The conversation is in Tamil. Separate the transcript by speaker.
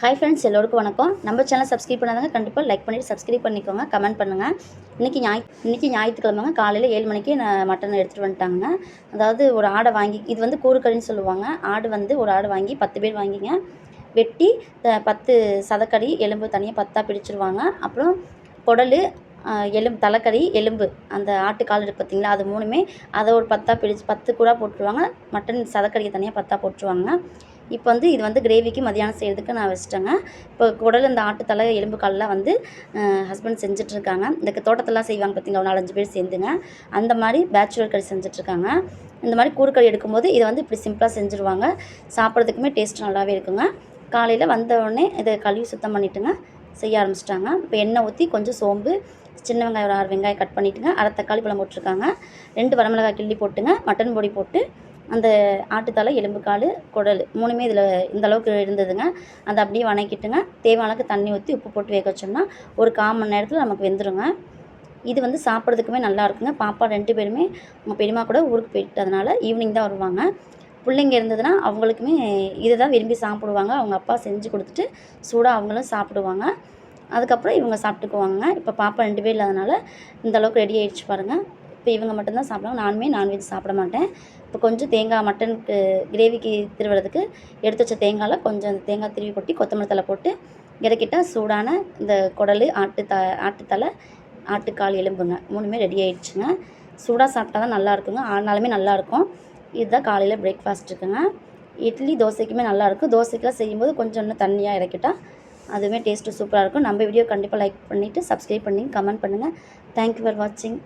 Speaker 1: ஹாய் ஃப்ரெண்ட்ஸ், எல்லோருக்கும் வணக்கம். நம்ம சேனல் சப்ஸ்கிரைப் பண்ணாதவங்க கண்டிப்பாக லைக் பண்ணிவிட்டு சப்ஸ்கிரைப் பண்ணிக்கோங்க, கமெண்ட் பண்ணுங்கள். இன்றைக்கி ஞாயிற்றுக்கிழமைங்க. காலையில் 7 மணிக்கு நான் மட்டன் எடுத்துகிட்டு வந்துட்டாங்க. அதாவது ஒரு ஆடை வாங்கி, இது வந்து கூறுக்கறின்னு சொல்லுவாங்க. ஆடு வந்து ஒரு ஆடு வாங்கி 10 பேர் வாங்கிங்க வெட்டி 10 சதக்கடி எலும்பு தனியாக 10ஆக பிரிச்சுருவாங்க. அப்புறம் குடல், எலும்பு, தலைக்கறி, எலும்பு, அந்த ஆட்டுக்கால் இருக்குது பார்த்திங்களா, அது மூணுமே அதை ஒரு 10ஆக பிரித்து 10 கூட போட்டுருவாங்க. மட்டன் சதக்கடியை தனியாக 10ஆக போட்டுருவாங்க. இப்போ வந்து இது வந்து கிரேவிக்கு மதியானம் செய்கிறதுக்கு நான் வச்சுட்டேங்க. இப்போ குடல், இந்த ஆட்டுத்தலை, எலும்பு கால்லாம் வந்து ஹஸ்பண்ட் செஞ்சிட்ருக்காங்க. இந்த தோட்டத்தெல்லாம் செய்வாங்க பார்த்திங்களா, ஒரு 4-5 பேர் சேர்ந்துங்க. அந்த மாதிரி பேச்சுலர் கறி செஞ்சிட்ருக்காங்க. இந்த மாதிரி கூறுக்கறி எடுக்கும்போது இதை வந்து இப்படி சிம்பிளாக செஞ்சுருவாங்க. சாப்பிட்றதுக்குமே டேஸ்ட் நல்லாவே இருக்குங்க. காலையில் வந்த உடனே இதை கழுவி சுத்தம் பண்ணிவிட்டுங்க செய்ய ஆரம்பிச்சிட்டாங்க. இப்போ எண்ணெய் ஊற்றி கொஞ்சம் சோம்பு, சின்ன வெங்காயம் ஒரு 6 வெங்காயம் கட் பண்ணிவிட்டுங்க, அரை தக்காளி பழம் போட்டிருக்காங்க, 2 வரமிளகாய் கிள்ளி போட்டுங்க, மட்டன் பொடி போட்டு, அந்த ஆட்டுத்தலை, எலும்புக்கால், குடல் மூணுமே இதில் இந்த அளவுக்கு இருந்ததுங்க. அதை அப்படியே வணக்கிட்டுங்க, தேவையான அளவுக்கு தண்ணி ஊற்றி உப்பு போட்டு வேக வச்சோம்னா ஒரு 1/4 மணி நேரத்தில் நமக்கு வெந்துருங்க. இது வந்து சாப்பிட்றதுக்குமே நல்லா இருக்குங்க. பாப்பா 2 பேருமே அவங்க பெரியம்மா கூட ஊருக்கு போயிட்டதுனால ஈவினிங் தான் வருவாங்க. பிள்ளைங்க இருந்ததுன்னா அவங்களுக்குமே இதை தான் விரும்பி சாப்பிடுவாங்க. அவங்க அப்பா செஞ்சு கொடுத்துட்டு சூடாக அவங்களும் சாப்பிடுவாங்க. அதுக்கப்புறம் இவங்க சாப்பிட்டுக்குவாங்க. இப்போ பாப்பா 2 பேர் இல்லாதனால இந்த அளவுக்கு ரெடி ஆகிடுச்சு பாருங்கள். இப்போ இவங்க மட்டும்தான் சாப்பிடுவாங்க. நானுமே நான்வெஜ் சாப்பிட மாட்டேன். இப்போ கொஞ்சம் தேங்காய், மட்டனுக்கு கிரேவிக்கு திருவுறதுக்கு எடுத்து வச்ச தேங்காயில் கொஞ்சம் தேங்காய் திருவி கொட்டி கொத்தமல்லி தழை போட்டு இறக்கிட்டால் சூடான இந்த குடல், ஆட்டுத்தலை, ஆட்டுக்கால், எலும்புங்க மூணுமே ரெடி ஆகிடுச்சுங்க. சூடாக சாப்பிட்டா தான் நல்லாயிருக்குங்க. ஆனாலுமே நல்லாயிருக்கும். இதுதான் காலையில் பிரேக்ஃபாஸ்ட் இருக்குங்க. இட்லி, தோசைக்குமே நல்லாயிருக்கும். தோசைக்கெலாம் செய்யும்போது கொஞ்சம் இன்னும் தண்ணியாக இறக்கிட்டால் அதுவுமே டேஸ்ட்டு சூப்பராக இருக்கும். நம்ம வீடியோ கண்டிப்பாக லைக் பண்ணிவிட்டு சப்ஸ்கிரைப் பண்ணி கமெண்ட் பண்ணுங்கள். தேங்க்யூ ஃபார் வாட்சிங்.